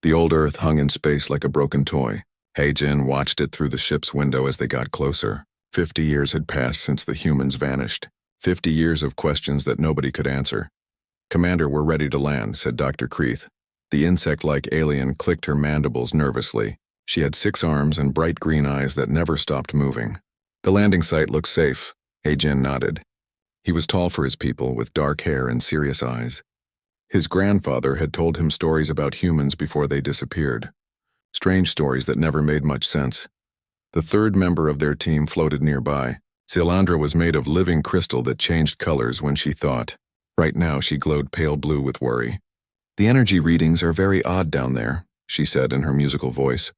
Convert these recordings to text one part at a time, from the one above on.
The old Earth hung in space like a broken toy. Heijin watched it through the ship's window as they got closer. 50 years had passed since the humans vanished. 50 years of questions that nobody could answer. "Commander, we're ready to land," said Dr. Kreith. The insect-like alien clicked her mandibles nervously. She had 6 arms and bright green eyes that never stopped moving. "The landing site looks safe," Heijin nodded. He was tall for his people, with dark hair and serious eyes. His grandfather had told him stories about humans before they disappeared. Strange stories that never made much sense. The third member of their team floated nearby. Silandra was made of living crystal that changed colors when she thought. Right now she glowed pale blue with worry. "The energy readings are very odd down there," she said in her musical voice.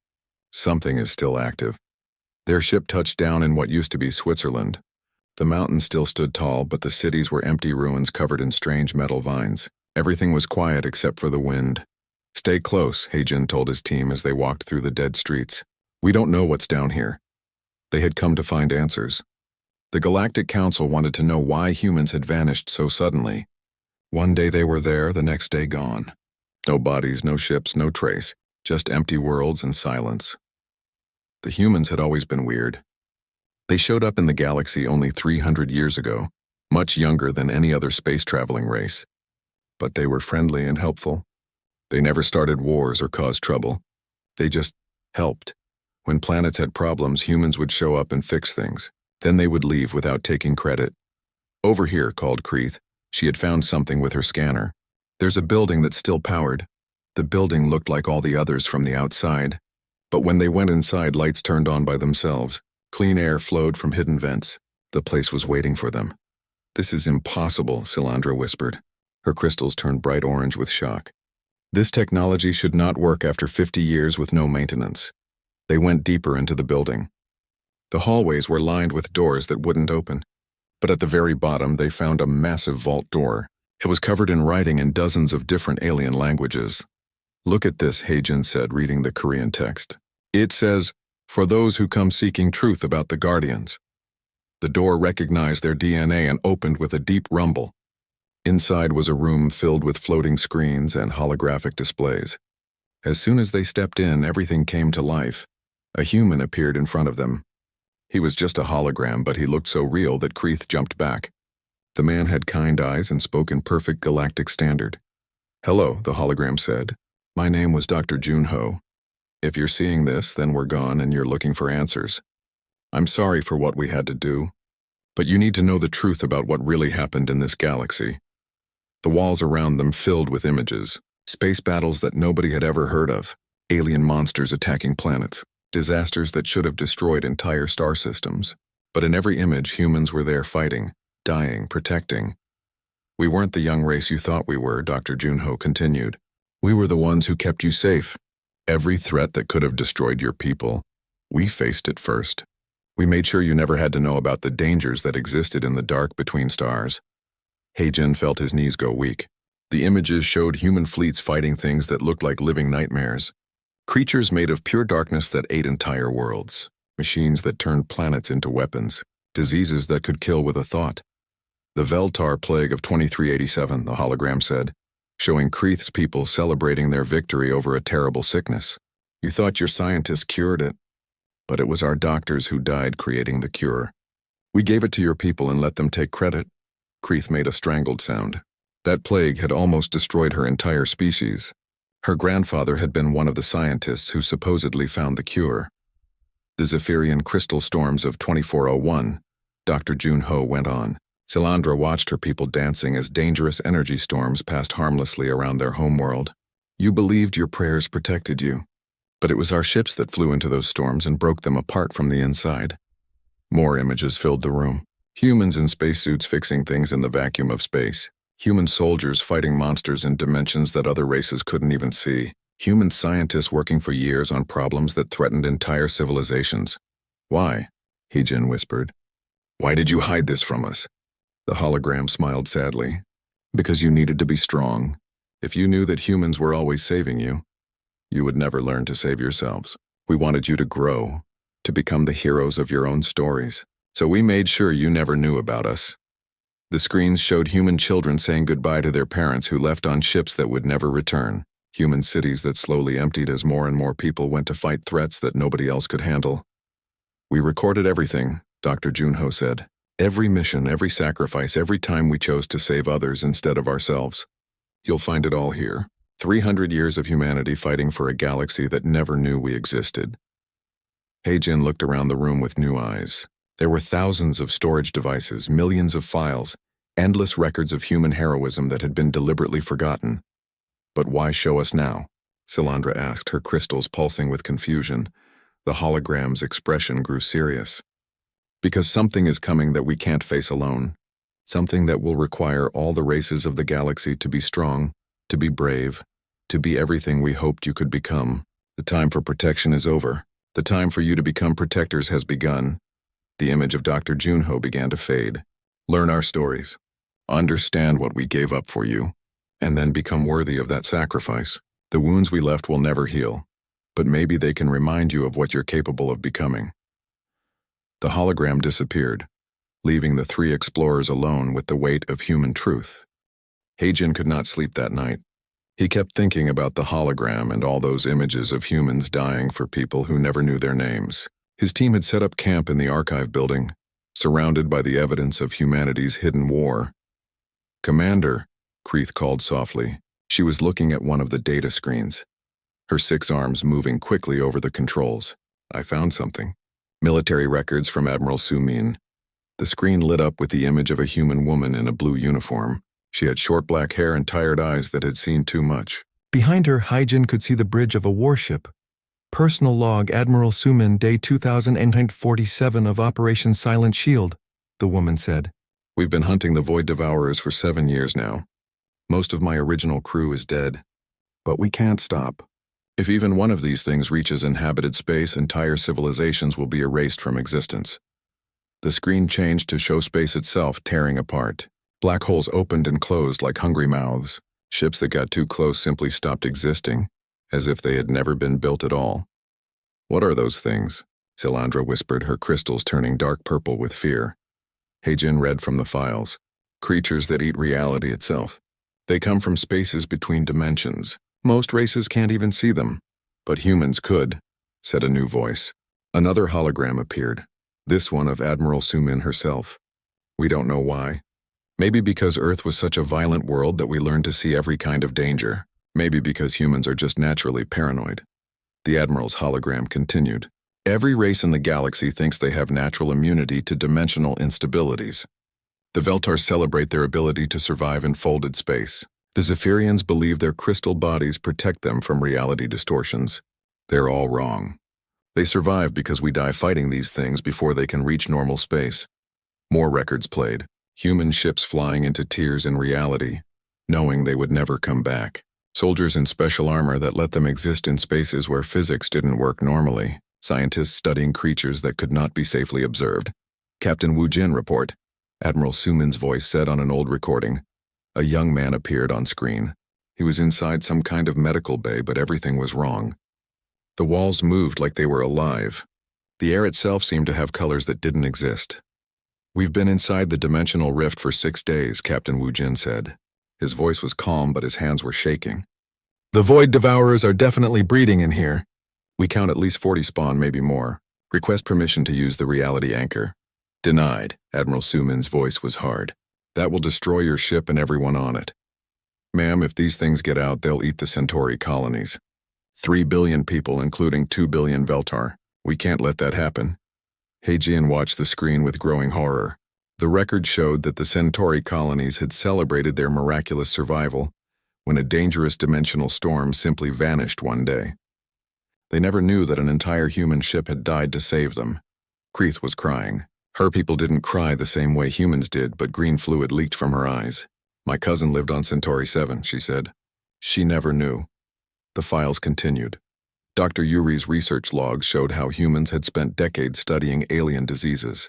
Something is still active. Their ship touched down in what used to be Switzerland. The mountains still stood tall, but the cities were empty ruins covered in strange metal vines. Everything was quiet except for the wind. "Stay close," Heijin told his team as they walked through the dead streets. "We don't know what's down here." They had come to find answers. The Galactic Council wanted to know why humans had vanished so suddenly. One day they were there, the next day gone. No bodies, no ships, no trace, just empty worlds and silence. The humans had always been weird. They showed up in the galaxy only 300 years ago, much younger than any other space-traveling race. But they were friendly and helpful. They never started wars or caused trouble. They just helped. When planets had problems, humans would show up and fix things. Then they would leave without taking credit. "Over here," called Kreith. She had found something with her scanner. "There's a building that's still powered." The building looked like all the others from the outside. But when they went inside, lights turned on by themselves. Clean air flowed from hidden vents. The place was waiting for them. "This is impossible," Silandra whispered. Her crystals turned bright orange with shock. This technology should not work after 50 years with no maintenance. They went deeper into the building. The hallways were lined with doors that wouldn't open. But at the very bottom, they found a massive vault door. It was covered in writing in dozens of different alien languages. "Look at this," Heijin said, reading the Korean text. "It says, 'For those who come seeking truth about the Guardians.'" The door recognized their DNA and opened with a deep rumble. Inside was a room filled with floating screens and holographic displays. As soon as they stepped in, everything came to life. A human appeared in front of them. He was just a hologram, but he looked so real that Kreith jumped back. The man had kind eyes and spoke in perfect galactic standard. "Hello," the hologram said. "My name was Dr. Junho. If you're seeing this, then we're gone and you're looking for answers. I'm sorry for what we had to do, but you need to know the truth about what really happened in this galaxy." The walls around them filled with images, space battles that nobody had ever heard of, alien monsters attacking planets, disasters that should have destroyed entire star systems. But in every image, humans were there fighting, dying, protecting. "We weren't the young race you thought we were," Dr. Junho continued. "We were the ones who kept you safe. Every threat that could have destroyed your people, we faced it first. We made sure you never had to know about the dangers that existed in the dark between stars." Heijin felt his knees go weak. The images showed human fleets fighting things that looked like living nightmares. Creatures made of pure darkness that ate entire worlds. Machines that turned planets into weapons. Diseases that could kill with a thought. "The Veltar plague of 2387, the hologram said, showing Kreith's people celebrating their victory over a terrible sickness. "You thought your scientists cured it, but it was our doctors who died creating the cure. We gave it to your people and let them take credit." Kreith made a strangled sound. That plague had almost destroyed her entire species. Her grandfather had been one of the scientists who supposedly found the cure. "The Zephyrian crystal storms of 2401, Dr. Junho went on. Silandra watched her people dancing as dangerous energy storms passed harmlessly around their homeworld. "You believed your prayers protected you, but it was our ships that flew into those storms and broke them apart from the inside." More images filled the room. Humans in spacesuits fixing things in the vacuum of space. Human soldiers fighting monsters in dimensions that other races couldn't even see. Human scientists working for years on problems that threatened entire civilizations. "Why?" Heijin whispered. "Why did you hide this from us?" The hologram smiled sadly. "Because you needed to be strong. If you knew that humans were always saving you, you would never learn to save yourselves. We wanted you to grow, to become the heroes of your own stories. So we made sure you never knew about us." The screens showed human children saying goodbye to their parents who left on ships that would never return. human cities that slowly emptied as more and more people went to fight threats that nobody else could handle. We recorded everything, Dr. Junho said. Every mission, every sacrifice, every time we chose to save others instead of ourselves. You'll find it all here. 300 years of humanity fighting for a galaxy that never knew we existed. Heijin looked around the room with new eyes. There were thousands of storage devices, millions of files, endless records of human heroism that had been deliberately forgotten. But why show us now? Silandra asked, her crystals pulsing with confusion. The hologram's expression grew serious. Because something is coming that we can't face alone. Something that will require all the races of the galaxy to be strong, to be brave, to be everything we hoped you could become. The time for protection is over. The time for you to become protectors has begun. The image of Dr. Junho began to fade. Learn our stories. Understand what we gave up for you, and then become worthy of that sacrifice. The wounds we left will never heal, but maybe they can remind you of what you're capable of becoming. The hologram disappeared, leaving the three explorers alone with the weight of human truth. Heijin could not sleep that night. He kept thinking about the hologram and all those images of humans dying for people who never knew their names. His team had set up camp in the archive building, surrounded by the evidence of humanity's hidden war. "Commander," Kreith called softly. She was looking at one of the data screens, her 6 arms moving quickly over the controls. "I found something." Military records from Admiral Sumin. The screen lit up with the image of a human woman in a blue uniform. She had short black hair and tired eyes that had seen too much. Behind her, Heijin could see the bridge of a warship. Personal log, Admiral Sumin, day 2847 of Operation Silent Shield, the woman said. "We've been hunting the Void Devourers for 7 years now. Most of my original crew is dead. But we can't stop. If even one of these things reaches inhabited space, entire civilizations will be erased from existence." The screen changed to show space itself tearing apart. Black holes opened and closed like hungry mouths. Ships that got too close simply stopped existing, as if they had never been built at all. "What are those things?" Silandra whispered, her crystals turning dark purple with fear. Heijin read from the files. "Creatures that eat reality itself. They come from spaces between dimensions. Most races can't even see them. But humans could," said a new voice. Another hologram appeared, this one of Admiral Sumin herself. "We don't know why. Maybe because Earth was such a violent world that we learned to see every kind of danger. Maybe because humans are just naturally paranoid." The Admiral's hologram continued. "Every race in the galaxy thinks they have natural immunity to dimensional instabilities. The Veltars celebrate their ability to survive in folded space. The Zephyrians believe their crystal bodies protect them from reality distortions. They're all wrong. They survive because we die fighting these things before they can reach normal space." More records played. Human ships flying into tears in reality, knowing they would never come back. Soldiers in special armor that let them exist in spaces where physics didn't work normally. Scientists studying creatures that could not be safely observed. "Captain Wu Jin report," Admiral Sumin's voice said on an old recording. A young man appeared on screen. He was inside some kind of medical bay, but everything was wrong. The walls moved like they were alive. The air itself seemed to have colors that didn't exist. "We've been inside the dimensional rift for 6 days, Captain Wu Jin said. His voice was calm, but his hands were shaking. "The Void Devourers are definitely breeding in here. We count at least 40 spawn, maybe more. Request permission to use the reality anchor." "Denied." Admiral Sumin's voice was hard. "That will destroy your ship and everyone on it. Ma'am, if these things get out, they'll eat the Centauri colonies. 3 billion people, including 2 billion Veltar. We can't let that happen." Heijin watched the screen with growing horror. The record showed that the Centauri colonies had celebrated their miraculous survival when a dangerous dimensional storm simply vanished one day. They never knew that an entire human ship had died to save them. Kreith was crying. Her people didn't cry the same way humans did, but green fluid leaked from her eyes. "My cousin lived on Centauri 7, she said. She never knew." The files continued. Dr. Yuri's research logs showed how humans had spent decades studying alien diseases.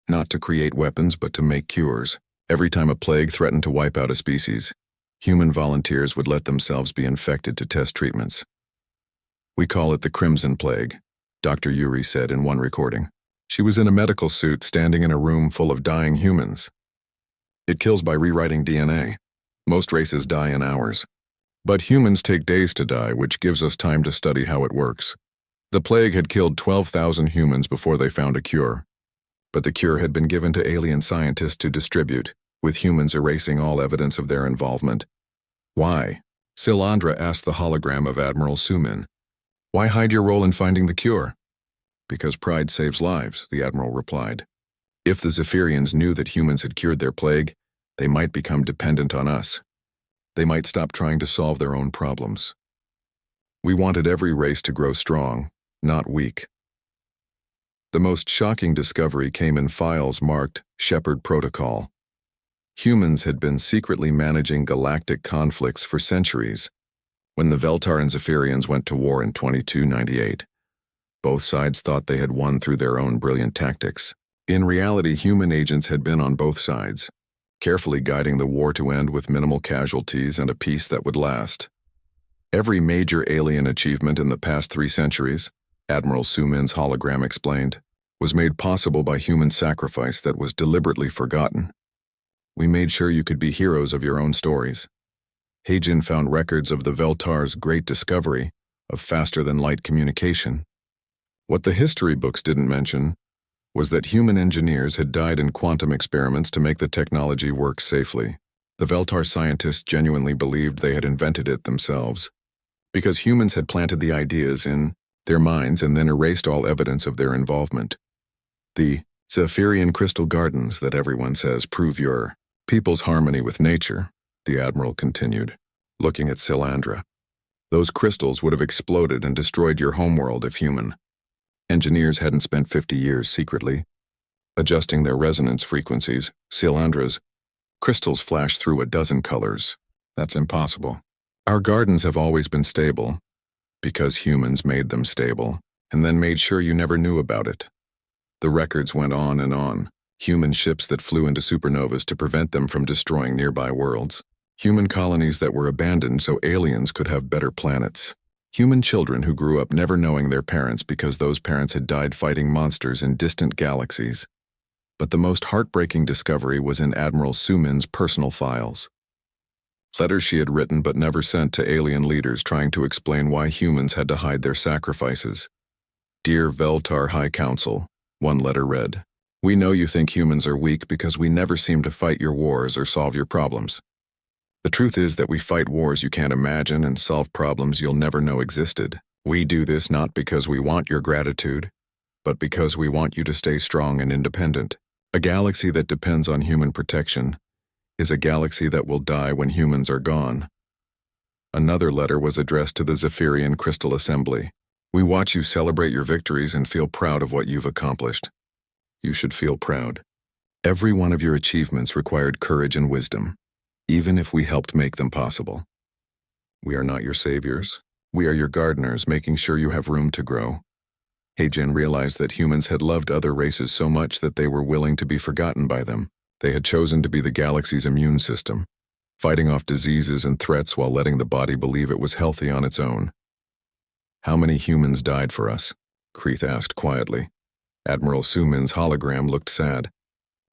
Not to create weapons, but to make cures. Every time a plague threatened to wipe out a species, human volunteers would let themselves be infected to test treatments. "We call it the Crimson Plague," Dr. Yuri said in one recording. She was in a medical suit standing in a room full of dying humans. "It kills by rewriting DNA. Most races die in hours. But humans take days to die, which gives us time to study how it works. The plague had killed 12,000 humans before they found a cure. But the cure had been given to alien scientists to distribute, with humans erasing all evidence of their involvement. Why? Silandra asked the hologram of Admiral Sumin. Why hide your role in finding the cure? Because pride saves lives, the Admiral replied. If the Zephyrians knew that humans had cured their plague, they might become dependent on us. They might stop trying to solve their own problems. We wanted every race to grow strong, not weak. The most shocking discovery came in files marked Shepherd Protocol. Humans had been secretly managing galactic conflicts for centuries. When the Veltar and Zephyrians went to war in 2298, both sides thought they had won through their own brilliant tactics. In reality, human agents had been on both sides, carefully guiding the war to end with minimal casualties and a peace that would last. Every major alien achievement in the past 3 centuries, Admiral Sumin's hologram explained, was made possible by human sacrifice that was deliberately forgotten. We made sure you could be heroes of your own stories. Heijin found records of the Veltar's great discovery of faster-than-light communication. What the history books didn't mention was that human engineers had died in quantum experiments to make the technology work safely. The Veltar scientists genuinely believed they had invented it themselves, because humans had planted the ideas in their minds and then erased all evidence of their involvement. The Zephyrian crystal gardens that everyone says prove your people's harmony with nature, the Admiral continued, looking at Silandra. Those crystals would have exploded and destroyed your homeworld if human engineers hadn't spent 50 years secretly adjusting their resonance frequencies. Silandra's crystals flash through a dozen colors. That's impossible. Our gardens have always been stable because humans made them stable and then made sure you never knew about it. The records went on and on. Human ships that flew into supernovas to prevent them from destroying nearby worlds. Human colonies that were abandoned so aliens could have better planets. Human children who grew up never knowing their parents because those parents had died fighting monsters in distant galaxies. But the most heartbreaking discovery was in Admiral Sumin's personal files. Letters she had written but never sent to alien leaders trying to explain why humans had to hide their sacrifices. Dear Veltar High Council, one letter read, We know you think humans are weak because we never seem to fight your wars or solve your problems. The truth is that we fight wars you can't imagine and solve problems you'll never know existed. We do this not because we want your gratitude, but because we want you to stay strong and independent. A galaxy that depends on human protection is a galaxy that will die when humans are gone. Another letter was addressed to the Zephyrian Crystal Assembly. We watch you celebrate your victories and feel proud of what you've accomplished. You should feel proud. Every one of your achievements required courage and wisdom, even if we helped make them possible. We are not your saviors. We are your gardeners, making sure you have room to grow. Heijin realized that humans had loved other races so much that they were willing to be forgotten by them. They had chosen to be the galaxy's immune system, fighting off diseases and threats while letting the body believe it was healthy on its own. How many humans died for us? Kreith asked quietly. Admiral Sumin's hologram looked sad.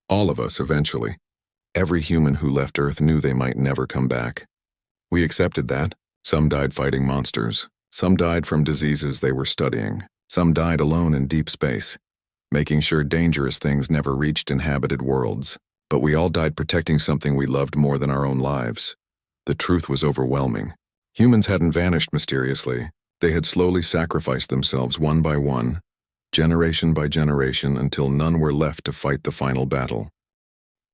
All of us, eventually. Every human who left Earth knew they might never come back. We accepted that. Some died fighting monsters. Some died from diseases they were studying. Some died alone in deep space, making sure dangerous things never reached inhabited worlds. But we all died protecting something we loved more than our own lives. The truth was overwhelming. Humans hadn't vanished mysteriously. They had slowly sacrificed themselves one by one, generation by generation, until none were left to fight the final battle.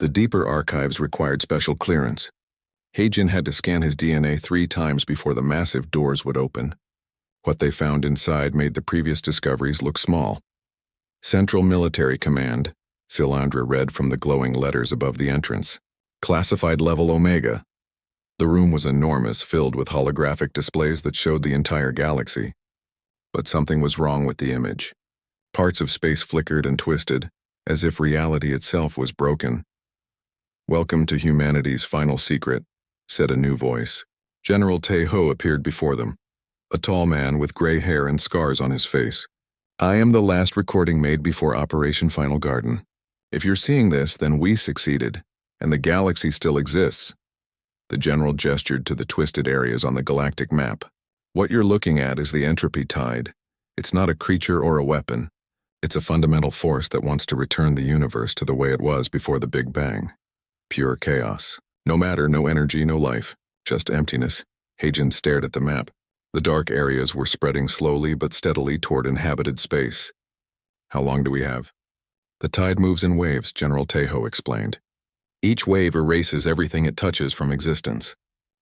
The deeper archives required special clearance. Heijin had to scan his DNA 3 times before the massive doors would open. What they found inside made the previous discoveries look small. Central Military Command, Silandra read from the glowing letters above the entrance. Classified Level Omega. The room was enormous, filled with holographic displays that showed the entire galaxy. But something was wrong with the image. Parts of space flickered and twisted, as if reality itself was broken. Welcome to humanity's final secret, said a new voice. General Tae-ho appeared before them, a tall man with gray hair and scars on his face. I am the last recording made before Operation Final Garden. If you're seeing this, then we succeeded, and the galaxy still exists. The general gestured to the twisted areas on the galactic map. What you're looking at is the entropy tide. It's not a creature or a weapon. It's a fundamental force that wants to return the universe to the way it was before the Big Bang. Pure chaos. No matter, no energy, no life. Just emptiness. Hagen stared at the map. The dark areas were spreading slowly but steadily toward inhabited space. How long do we have? The tide moves in waves, General Tejo explained. Each wave erases everything it touches from existence.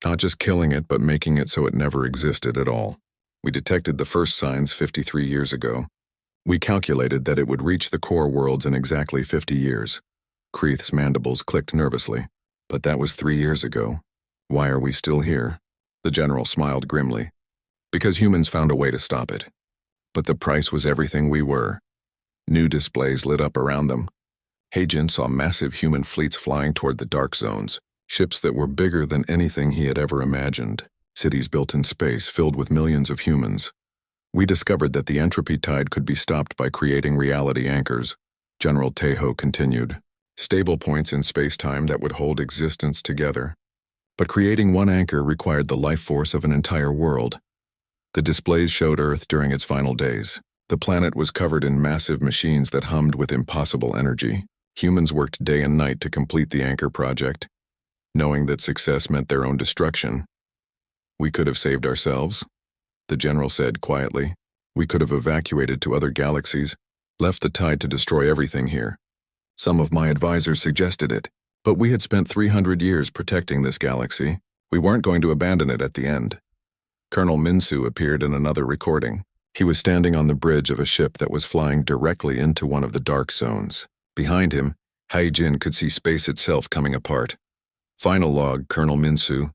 Not just killing it, but making it so it never existed at all. We detected the first signs 53 years ago. We calculated that it would reach the core worlds in exactly 50 years. Kreeth's mandibles clicked nervously. But that was 3 years ago. Why are we still here? The general smiled grimly. Because humans found a way to stop it. But the price was everything we were. New displays lit up around them. Hagen saw massive human fleets flying toward the dark zones, ships that were bigger than anything he had ever imagined, cities built in space filled with millions of humans. We discovered that the entropy tide could be stopped by creating reality anchors, General Tejo continued. Stable points in space-time that would hold existence together. But creating one anchor required the life force of an entire world. The displays showed Earth during its final days. The planet was covered in massive machines that hummed with impossible energy. Humans worked day and night to complete the anchor project, knowing that success meant their own destruction. We could have saved ourselves, the general said quietly. We could have evacuated to other galaxies, left the tide to destroy everything here. Some of my advisors suggested it, but we had spent 300 years protecting this galaxy. We weren't going to abandon it at the end. Colonel Minsu appeared in another recording. He was standing on the bridge of a ship that was flying directly into one of the dark zones. Behind him, Haijin could see space itself coming apart. Final log, Colonel Minsu.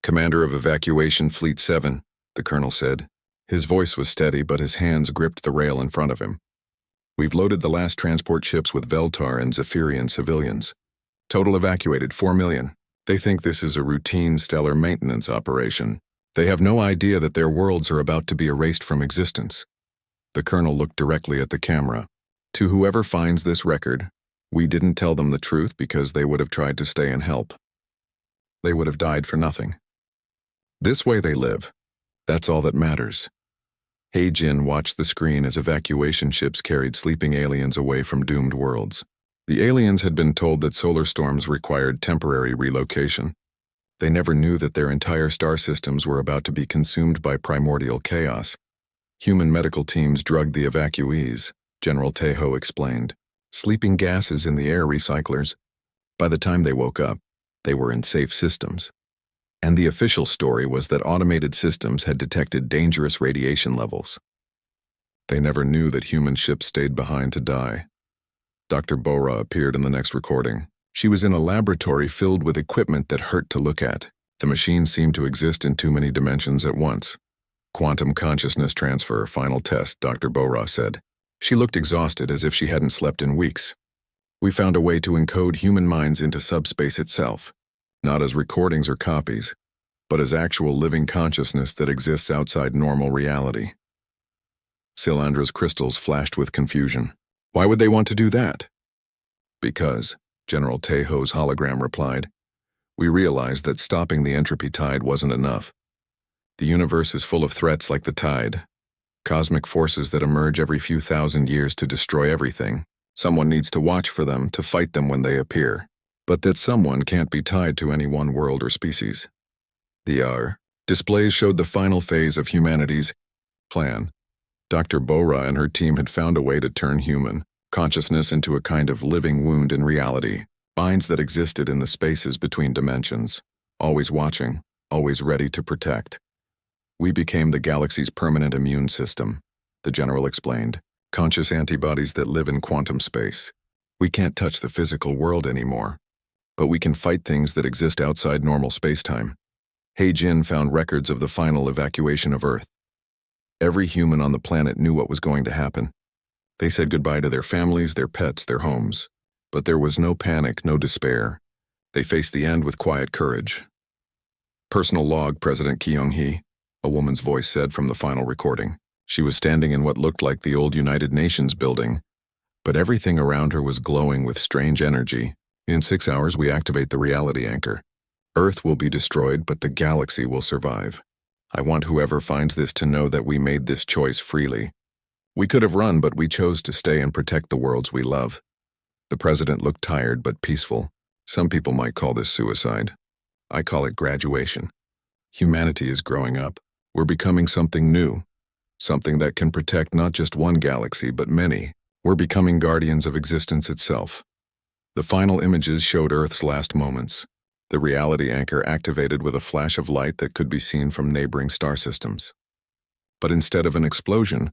Commander of Evacuation Fleet 7, the colonel said. His voice was steady, but his hands gripped the rail in front of him. We've loaded the last transport ships with Veltar and Zephyrian civilians. Total evacuated 4 million. They think this is a routine stellar maintenance operation. They have no idea that their worlds are about to be erased from existence. The colonel looked directly at the camera. To whoever finds this record, we didn't tell them the truth because they would have tried to stay and help. They would have died for nothing. This way they live. That's all that matters. Haijin watched the screen as evacuation ships carried sleeping aliens away from doomed worlds. The aliens had been told that solar storms required temporary relocation. They never knew that their entire star systems were about to be consumed by primordial chaos. Human medical teams drugged the evacuees, General Tejo explained. Sleeping gases in the air recyclers. By the time they woke up, they were in safe systems. And the official story was that automated systems had detected dangerous radiation levels. They never knew that human ships stayed behind to die. Dr. Bora appeared in the next recording. She was in a laboratory filled with equipment that hurt to look at. The machines seemed to exist in too many dimensions at once. Quantum consciousness transfer, final test, Dr. Bora said. She looked exhausted, as if she hadn't slept in weeks. We found a way to encode human minds into subspace itself, not as recordings or copies, but as actual living consciousness that exists outside normal reality. Silandra's crystals flashed with confusion. Why would they want to do that? Because, General Tejo's hologram replied, we realized that stopping the entropy tide wasn't enough. The universe is full of threats like the tide. Cosmic forces that emerge every few thousand years to destroy everything. Someone needs to watch for them, to fight them when they appear. But that someone can't be tied to any one world or species. The displays showed the final phase of humanity's plan. Dr. Bora and her team had found a way to turn human consciousness into a kind of living wound in reality, binds that existed in the spaces between dimensions, always watching, always ready to protect. We became the galaxy's permanent immune system, the general explained, conscious antibodies that live in quantum space. We can't touch the physical world anymore, but we can fight things that exist outside normal spacetime. Haijin found records of the final evacuation of Earth. Every human on the planet knew what was going to happen. They said goodbye to their families, their pets, their homes. But there was no panic, no despair. They faced the end with quiet courage. Personal log, President Kyung-hee, a woman's voice said from the final recording. She was standing in what looked like the old United Nations building, but everything around her was glowing with strange energy. In 6 hours, we activate the reality anchor. Earth will be destroyed, but the galaxy will survive. I want whoever finds this to know that we made this choice freely. We could have run, but we chose to stay and protect the worlds we love." The president looked tired but peaceful. "Some people might call this suicide. I call it graduation. Humanity is growing up. We're becoming something new. Something that can protect not just one galaxy, but many. We're becoming guardians of existence itself." The final images showed Earth's last moments. The reality anchor activated with a flash of light that could be seen from neighboring star systems. But instead of an explosion,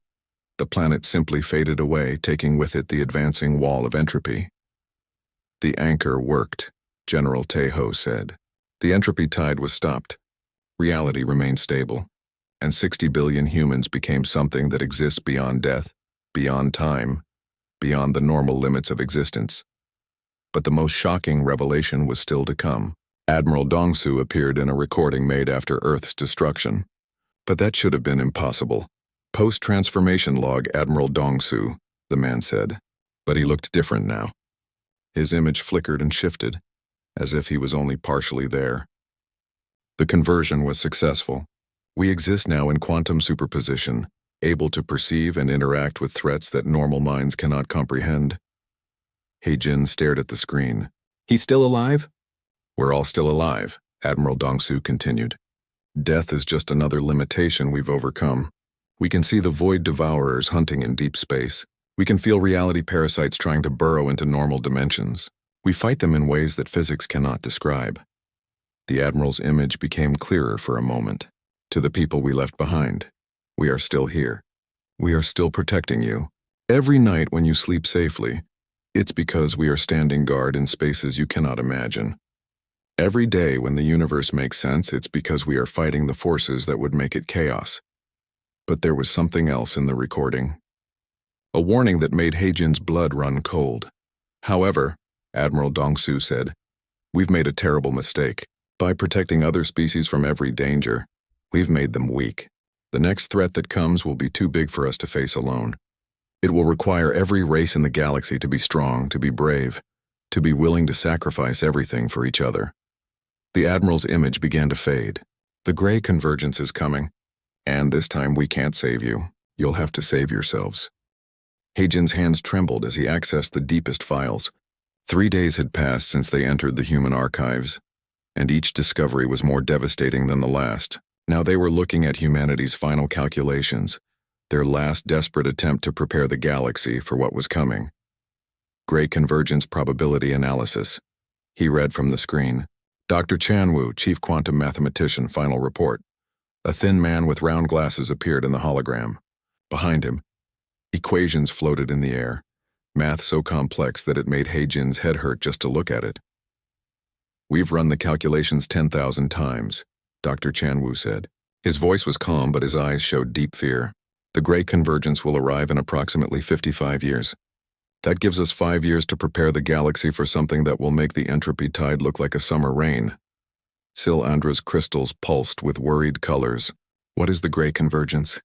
the planet simply faded away, taking with it the advancing wall of entropy. "The anchor worked," General Tejo said. "The entropy tide was stopped. Reality remained stable, and 60 billion humans became something that exists beyond death, beyond time, beyond the normal limits of existence." But the most shocking revelation was still to come. Admiral Dongsu appeared in a recording made after Earth's destruction. "But that should have been impossible. Post-transformation log Admiral Dongsu," the man said. But he looked different now. His image flickered and shifted, as if he was only partially there. "The conversion was successful. We exist now in quantum superposition, able to perceive and interact with threats that normal minds cannot comprehend." He-Jin stared at the screen. "He's still alive?" "We're all still alive," Admiral Dongsu continued. "Death is just another limitation we've overcome. We can see the void devourers hunting in deep space. We can feel reality parasites trying to burrow into normal dimensions. We fight them in ways that physics cannot describe." The Admiral's image became clearer for a moment. "To the people we left behind, we are still here. We are still protecting you. Every night when you sleep safely, it's because we are standing guard in spaces you cannot imagine. Every day when the universe makes sense, it's because we are fighting the forces that would make it chaos." But there was something else in the recording. A warning that made He-Jin's blood run cold. "However," Admiral Dongsu said, "we've made a terrible mistake. By protecting other species from every danger, we've made them weak. The next threat that comes will be too big for us to face alone. It will require every race in the galaxy to be strong, to be brave, to be willing to sacrifice everything for each other." The Admiral's image began to fade. "The gray convergence is coming, and this time we can't save you. You'll have to save yourselves." He-Jin's hands trembled as he accessed the deepest files. 3 days had passed since they entered the human archives, and each discovery was more devastating than the last. Now they were looking at humanity's final calculations, their last desperate attempt to prepare the galaxy for what was coming. "Gray convergence probability analysis," he read from the screen. "Dr. Chanwu, chief quantum mathematician, final report." A thin man with round glasses appeared in the hologram. Behind him, equations floated in the air, math so complex that it made He-Jin's head hurt just to look at it. "We've run the calculations 10,000 times, Dr. Chanwu said. His voice was calm, but his eyes showed deep fear. "The gray convergence will arrive in approximately 55 years. That gives us 5 years to prepare the galaxy for something that will make the entropy tide look like a summer rain." Andra's crystals pulsed with worried colors. "What is the gray convergence?"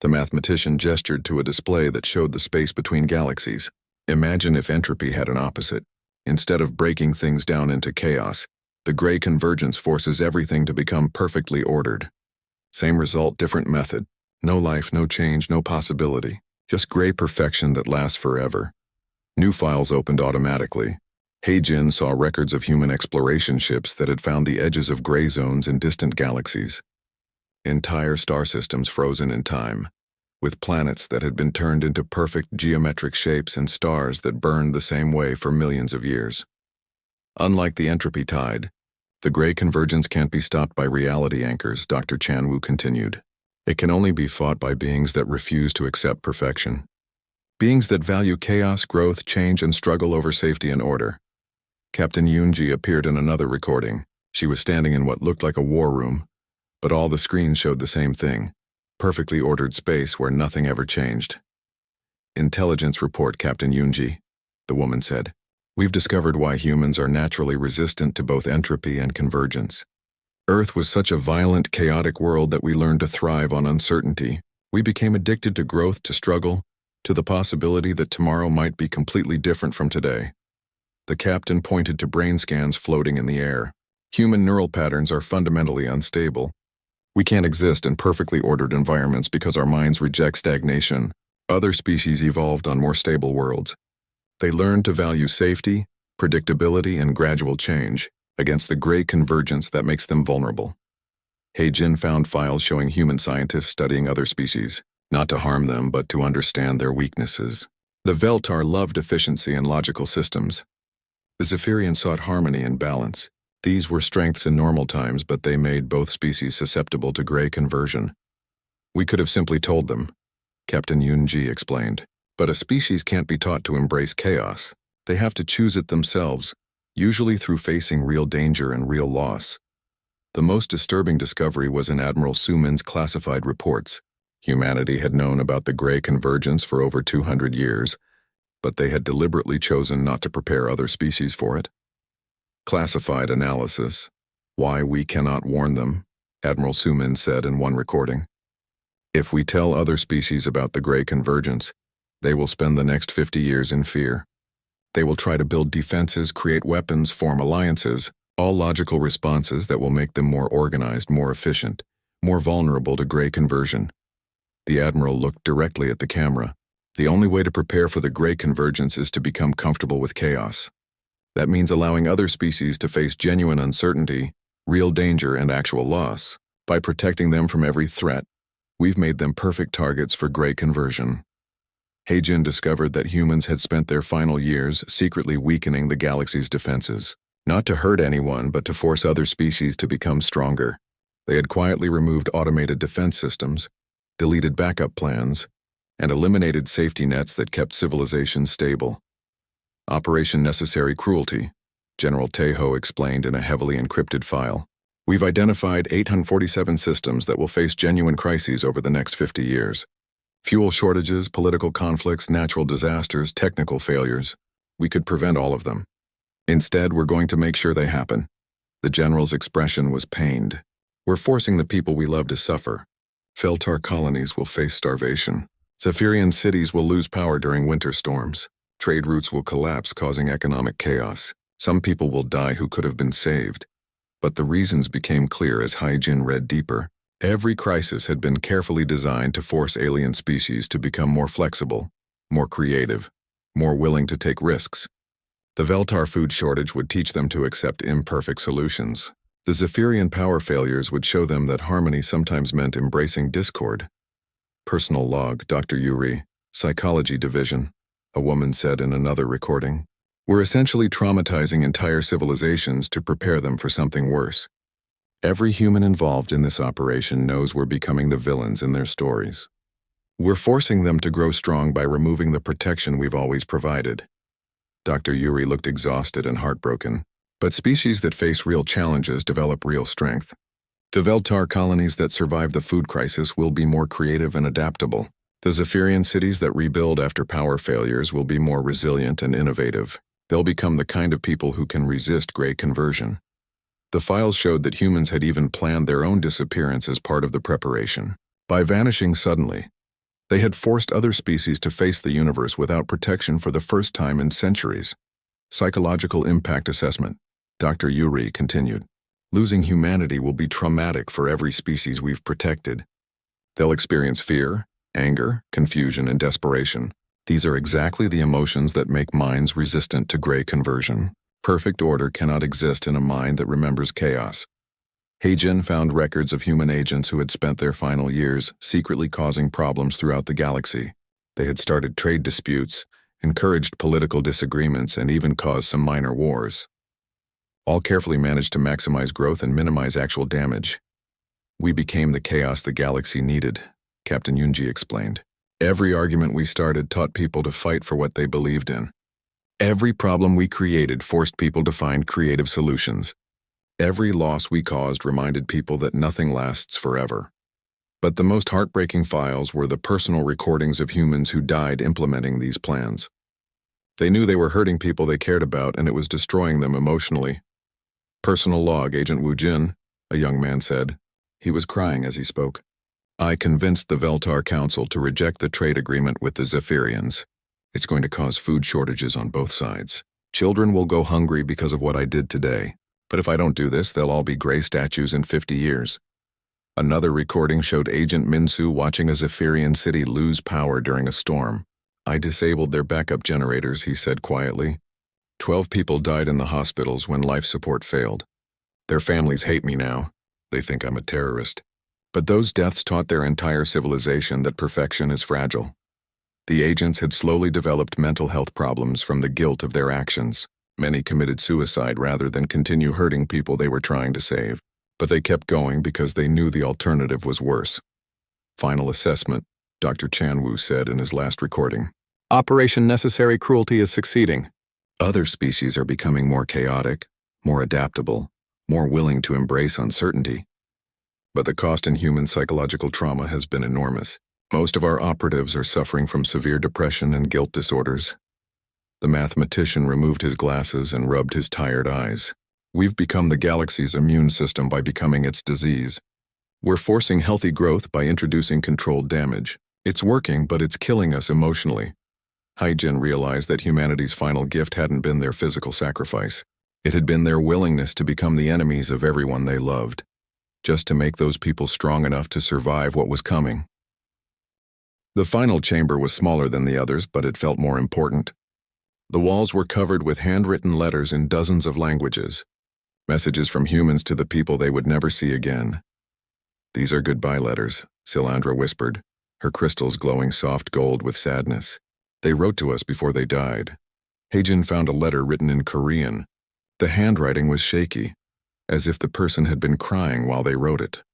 The mathematician gestured to a display that showed the space between galaxies. "Imagine if entropy had an opposite. Instead of breaking things down into chaos, the gray convergence forces everything to become perfectly ordered. Same result, different method. No life, no change, no possibility. Just gray perfection that lasts forever." New files opened automatically. He-Jin saw records of human exploration ships that had found the edges of gray zones in distant galaxies. Entire star systems frozen in time, with planets that had been turned into perfect geometric shapes and stars that burned the same way for millions of years. Unlike the entropy tide, the gray convergence can't be stopped by reality anchors, Dr. Chanwu continued. It can only be fought by beings that refuse to accept perfection. Beings that value chaos, growth, change, and struggle over safety and order. Captain Yunji appeared in another recording. She was standing in what looked like a war room, but all the screens showed the same thing: perfectly ordered space where nothing ever changed. "Intelligence report, Captain Yunji," the woman said. "We've discovered why humans are naturally resistant to both entropy and convergence. Earth was such a violent, chaotic world that we learned to thrive on uncertainty. We became addicted to growth, to struggle, to the possibility that tomorrow might be completely different from today." The captain pointed to brain scans floating in the air. Human neural patterns are fundamentally unstable. We can't exist in perfectly ordered environments because our minds reject stagnation. Other species evolved on more stable worlds. They learned to value safety, predictability, and gradual change against the gray convergence that makes them vulnerable. He-Jin found files showing human scientists studying other species, not to harm them but to understand their weaknesses. The Veltar loved efficiency and logical systems. The Zephyrians sought harmony and balance. These were strengths in normal times, but they made both species susceptible to gray conversion. We could have simply told them, Captain Yunji explained, but a species can't be taught to embrace chaos. They have to choose it themselves, usually through facing real danger and real loss. The most disturbing discovery was in Admiral Sumin's classified reports. Humanity had known about the gray convergence for over 200 years, but they had deliberately chosen not to prepare other species for it. Classified analysis. Why we cannot warn them, Admiral Sumin said in one recording. If we tell other species about the gray convergence, they will spend the next 50 years in fear. They will try to build defenses, create weapons, form alliances, all logical responses that will make them more organized, more efficient, more vulnerable to gray conversion. The Admiral looked directly at the camera. The only way to prepare for the gray convergence is to become comfortable with chaos. That means allowing other species to face genuine uncertainty, real danger, and actual loss. By protecting them from every threat, we've made them perfect targets for gray conversion. He-Jin discovered that humans had spent their final years secretly weakening the galaxy's defenses. Not to hurt anyone, but to force other species to become stronger. They had quietly removed automated defense systems, deleted backup plans, and eliminated safety nets that kept civilization stable. Operation Necessary Cruelty, General Tejo explained in a heavily encrypted file. We've identified 847 systems that will face genuine crises over the next 50 years. Fuel shortages, political conflicts, natural disasters, technical failures. We could prevent all of them. Instead, we're going to make sure they happen. The General's expression was pained. We're forcing the people we love to suffer. Feltar colonies will face starvation. Zephyrian cities will lose power during winter storms. Trade routes will collapse, causing economic chaos. Some people will die who could have been saved. But the reasons became clear as He-Jin read deeper. Every crisis had been carefully designed to force alien species to become more flexible, more creative, more willing to take risks. The Veltar food shortage would teach them to accept imperfect solutions. The Zephyrian power failures would show them that harmony sometimes meant embracing discord. Personal log, Dr. Yuri, Psychology Division, a woman said in another recording. We're essentially traumatizing entire civilizations to prepare them for something worse. Every human involved in this operation knows we're becoming the villains in their stories. We're forcing them to grow strong by removing the protection we've always provided. Dr. Yuri looked exhausted and heartbroken. But species that face real challenges develop real strength. The Veltar colonies that survive the food crisis will be more creative and adaptable. The Zephyrian cities that rebuild after power failures will be more resilient and innovative. They'll become the kind of people who can resist gray conversion. The files showed that humans had even planned their own disappearance as part of the preparation. By vanishing suddenly, they had forced other species to face the universe without protection for the first time in centuries. Psychological impact assessment. Dr. Yuri continued. Losing humanity will be traumatic for every species we've protected. They'll experience fear, anger, confusion, and desperation. These are exactly the emotions that make minds resistant to gray conversion. Perfect order cannot exist in a mind that remembers chaos. He-Jin found records of human agents who had spent their final years secretly causing problems throughout the galaxy. They had started trade disputes, encouraged political disagreements, and even caused some minor wars. All carefully managed to maximize growth and minimize actual damage. We became the chaos the galaxy needed, Captain Yunji explained. Every argument we started taught people to fight for what they believed in. Every problem we created forced people to find creative solutions. Every loss we caused reminded people that nothing lasts forever. But the most heartbreaking files were the personal recordings of humans who died implementing these plans. They knew they were hurting people they cared about, and it was destroying them emotionally. Personal log, Agent Wu Jin, a young man said. He was crying as he spoke. I convinced the Veltar Council to reject the trade agreement with the Zephyrians. It's going to cause food shortages on both sides. Children will go hungry because of what I did today. But if I don't do this, they'll all be gray statues in 50 years. Another recording showed Agent Minsu watching a Zephyrian city lose power during a storm. I disabled their backup generators, he said quietly. 12 people died in the hospitals when life support failed. Their families hate me now. They think I'm a terrorist. But those deaths taught their entire civilization that perfection is fragile. The agents had slowly developed mental health problems from the guilt of their actions. Many committed suicide rather than continue hurting people they were trying to save. But they kept going because they knew the alternative was worse. Final assessment, Dr. Chanwu said in his last recording. Operation Necessary Cruelty is succeeding. Other species are becoming more chaotic, more adaptable, more willing to embrace uncertainty. But the cost in human psychological trauma has been enormous. Most of our operatives are suffering from severe depression and guilt disorders. The mathematician removed his glasses and rubbed his tired eyes. We've become the galaxy's immune system by becoming its disease. We're forcing healthy growth by introducing controlled damage. It's working, but it's killing us emotionally. Hyjin realized that humanity's final gift hadn't been their physical sacrifice. It had been their willingness to become the enemies of everyone they loved, just to make those people strong enough to survive what was coming. The final chamber was smaller than the others, but it felt more important. The walls were covered with handwritten letters in dozens of languages. Messages from humans to the people they would never see again. These are goodbye letters, Silandra whispered, her crystals glowing soft gold with sadness. They wrote to us before they died. Heijin found a letter written in Korean. The handwriting was shaky, as if the person had been crying while they wrote it.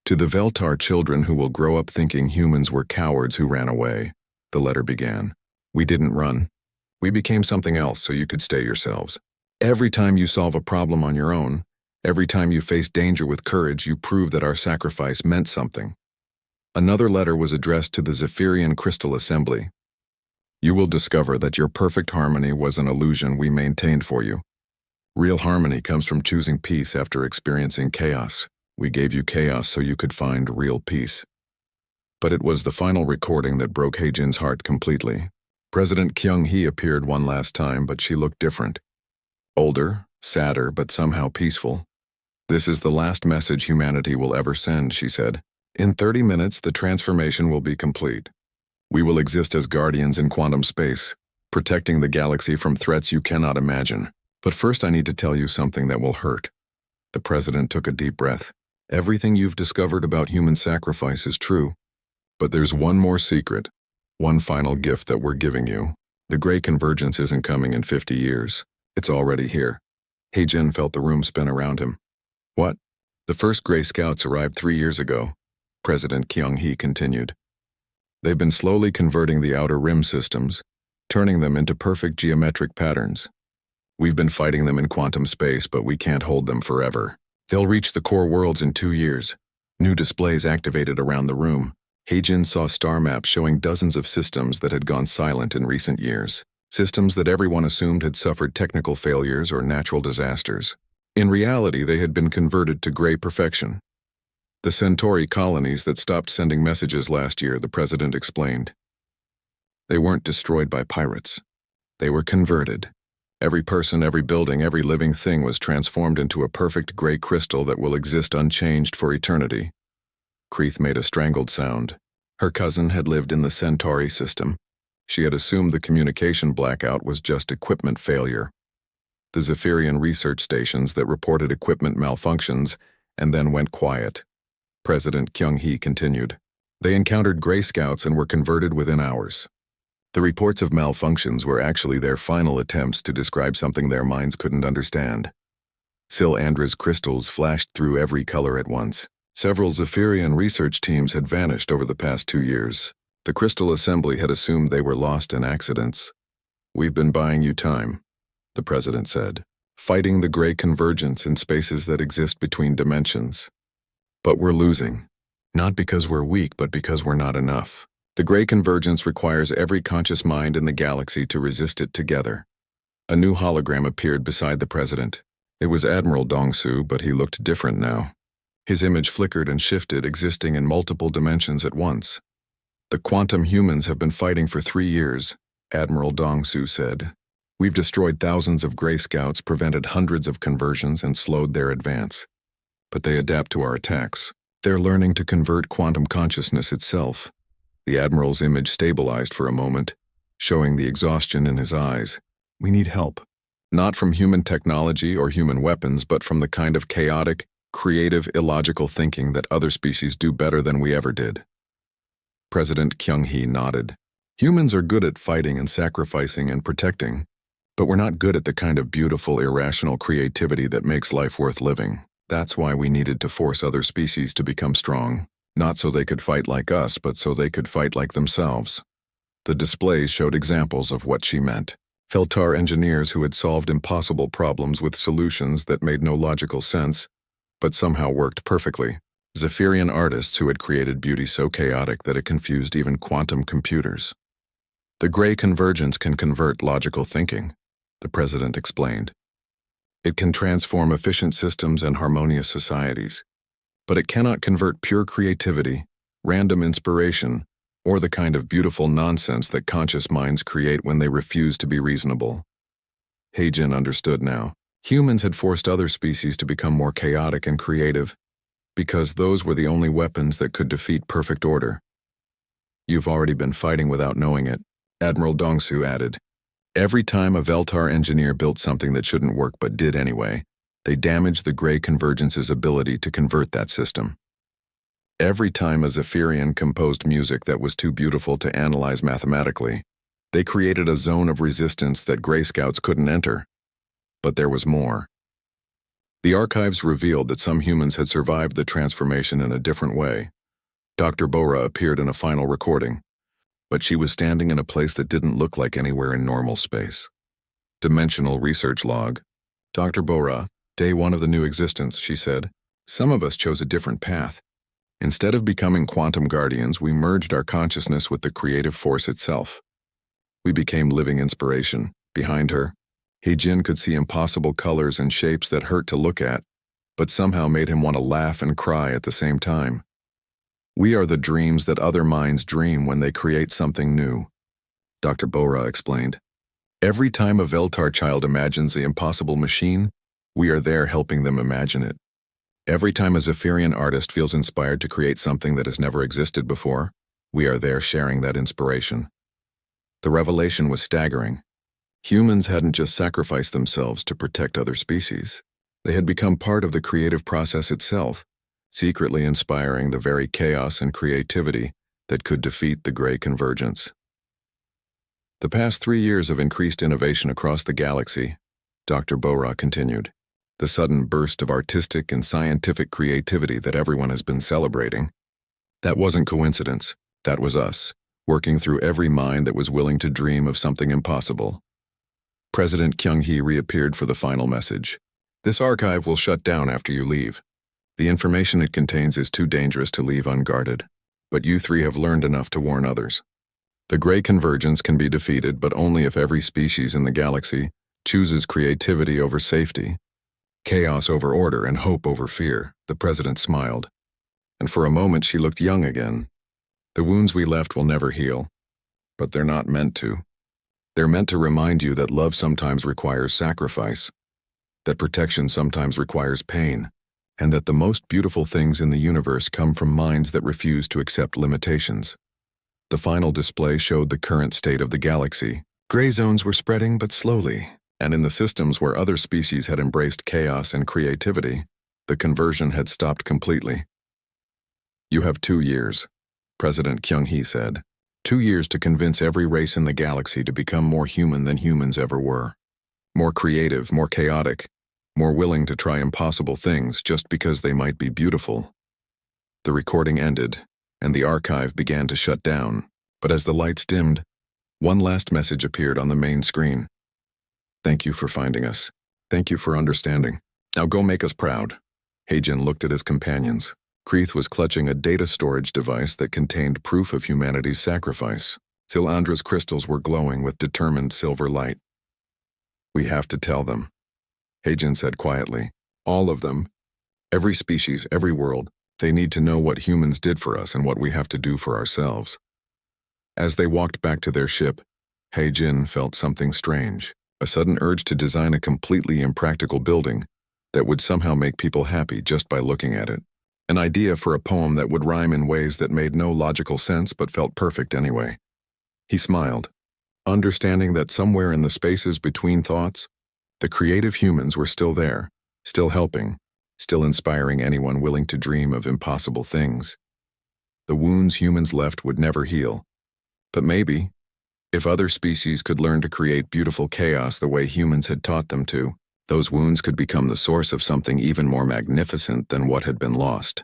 To the Veltar children who will grow up thinking humans were cowards who ran away, the letter began. We didn't run. We became something else so you could stay yourselves. Every time you solve a problem on your own, every time you face danger with courage, you prove that our sacrifice meant something. Another letter was addressed to the Zephyrian Crystal Assembly. You will discover that your perfect harmony was an illusion we maintained for you. Real harmony comes from choosing peace after experiencing chaos. We gave you chaos so you could find real peace. But it was the final recording that broke Heijin's heart completely. President Kyung-hee appeared one last time, but she looked different. Older, sadder, but somehow peaceful. This is the last message humanity will ever send, she said. In 30 minutes, the transformation will be complete. We will exist as guardians in quantum space, protecting the galaxy from threats you cannot imagine. But first I need to tell you something that will hurt. The president took a deep breath. Everything you've discovered about human sacrifice is true. But there's one more secret, one final gift that we're giving you. The Gray Convergence isn't coming in 50 years. It's already here. Heijin felt the room spin around him. What? The first Gray Scouts arrived 3 years ago, President Kyung-hee continued. They've been slowly converting the outer rim systems, turning them into perfect geometric patterns. We've been fighting them in quantum space, but we can't hold them forever. They'll reach the core worlds in 2 years. New displays activated around the room. Heijin saw star maps showing dozens of systems that had gone silent in recent years. Systems that everyone assumed had suffered technical failures or natural disasters. In reality, they had been converted to gray perfection. The Centauri colonies that stopped sending messages last year, the president explained. They weren't destroyed by pirates. They were converted. Every person, every building, every living thing was transformed into a perfect gray crystal that will exist unchanged for eternity. Kreeth made a strangled sound. Her cousin had lived in the Centauri system. She had assumed the communication blackout was just equipment failure. The Zephyrian research stations that reported equipment malfunctions and then went quiet. President Kyung-hee continued. They encountered Gray Scouts and were converted within hours. The reports of malfunctions were actually their final attempts to describe something their minds couldn't understand. Silandra's crystals flashed through every color at once. Several Zephyrian research teams had vanished over the past 2 years. The Crystal Assembly had assumed they were lost in accidents. We've been buying you time, the president said, fighting the Gray Convergence in spaces that exist between dimensions. But we're losing. Not because we're weak, but because we're not enough. The Gray Convergence requires every conscious mind in the galaxy to resist it together. A new hologram appeared beside the president. It was Admiral Dongsu, but he looked different now. His image flickered and shifted, existing in multiple dimensions at once. The quantum humans have been fighting for 3 years, Admiral Dongsu said. We've destroyed thousands of Grey Scouts, prevented hundreds of conversions, and slowed their advance. But they adapt to our attacks. They're learning to convert quantum consciousness itself. The Admiral's image stabilized for a moment, showing the exhaustion in his eyes. We need help. Not from human technology or human weapons, but from the kind of chaotic, creative, illogical thinking that other species do better than we ever did. President Kyung-hee nodded. Humans are good at fighting and sacrificing and protecting, but we're not good at the kind of beautiful, irrational creativity that makes life worth living. That's why we needed to force other species to become strong, not so they could fight like us, but so they could fight like themselves. The displays showed examples of what she meant. Feltar engineers who had solved impossible problems with solutions that made no logical sense, but somehow worked perfectly. Zephyrian artists who had created beauty so chaotic that it confused even quantum computers. The Grey Convergence can convert logical thinking, the president explained. It can transform efficient systems and harmonious societies, but it cannot convert pure creativity, random inspiration, or the kind of beautiful nonsense that conscious minds create when they refuse to be reasonable. Heijin understood now. Humans had forced other species to become more chaotic and creative, because those were the only weapons that could defeat perfect order. You've already been fighting without knowing it, Admiral Dongsu added. Every time a Veltar engineer built something that shouldn't work but did anyway, they damaged the Grey Convergence's ability to convert that system. Every time a Zephyrian composed music that was too beautiful to analyze mathematically, they created a zone of resistance that Grey Scouts couldn't enter. But there was more. The archives revealed that some humans had survived the transformation in a different way. Dr. Bora appeared in a final recording, but she was standing in a place that didn't look like anywhere in normal space. Dimensional research log. Dr. Bora, day 1 of the new existence, she said. Some of us chose a different path. Instead of becoming quantum guardians, we merged our consciousness with the creative force itself. We became living inspiration. Behind her, Heijin could see impossible colors and shapes that hurt to look at, but somehow made him want to laugh and cry at the same time. We are the dreams that other minds dream when they create something new, Dr. Bora explained. Every time a Veltar child imagines the impossible machine, we are there helping them imagine it. Every time a Zephyrian artist feels inspired to create something that has never existed before, we are there sharing that inspiration. The revelation was staggering. Humans hadn't just sacrificed themselves to protect other species. They had become part of the creative process itself, secretly inspiring the very chaos and creativity that could defeat the Grey Convergence. The past 3 years of increased innovation across the galaxy, Dr. Bora continued. The sudden burst of artistic and scientific creativity that everyone has been celebrating. That wasn't coincidence. That was us, working through every mind that was willing to dream of something impossible. President Kyung-hee reappeared for the final message. This archive will shut down after you leave. The information it contains is too dangerous to leave unguarded, but you 3 have learned enough to warn others. The Grey Convergence can be defeated, but only if every species in the galaxy chooses creativity over safety, chaos over order, and hope over fear. The president smiled, and for a moment she looked young again. The wounds we left will never heal, but they're not meant to. They're meant to remind you that love sometimes requires sacrifice, that protection sometimes requires pain, and that the most beautiful things in the universe come from minds that refuse to accept limitations. The final display showed the current state of the galaxy. Gray zones were spreading but slowly, and in the systems where other species had embraced chaos and creativity, the conversion had stopped completely. You have 2 years, President Kyung-hee said. 2 years to convince every race in the galaxy to become more human than humans ever were. More creative, more chaotic, more willing to try impossible things just because they might be beautiful. The recording ended, and the archive began to shut down, but as the lights dimmed, one last message appeared on the main screen. Thank you for finding us. Thank you for understanding. Now go make us proud. Heijin looked at his companions. Kreeth was clutching a data storage device that contained proof of humanity's sacrifice. Silandra's crystals were glowing with determined silver light. We have to tell them, Heijin said quietly. All of them. Every species, every world. They need to know what humans did for us and what we have to do for ourselves. As they walked back to their ship, Heijin felt something strange. A sudden urge to design a completely impractical building that would somehow make people happy just by looking at it. An idea for a poem that would rhyme in ways that made no logical sense but felt perfect anyway. He smiled, understanding that somewhere in the spaces between thoughts, the creative humans were still there, still helping, still inspiring anyone willing to dream of impossible things. The wounds humans left would never heal. But maybe, if other species could learn to create beautiful chaos the way humans had taught them to, those wounds could become the source of something even more magnificent than what had been lost.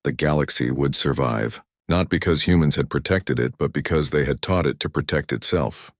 The galaxy would survive, not because humans had protected it, but because they had taught it to protect itself.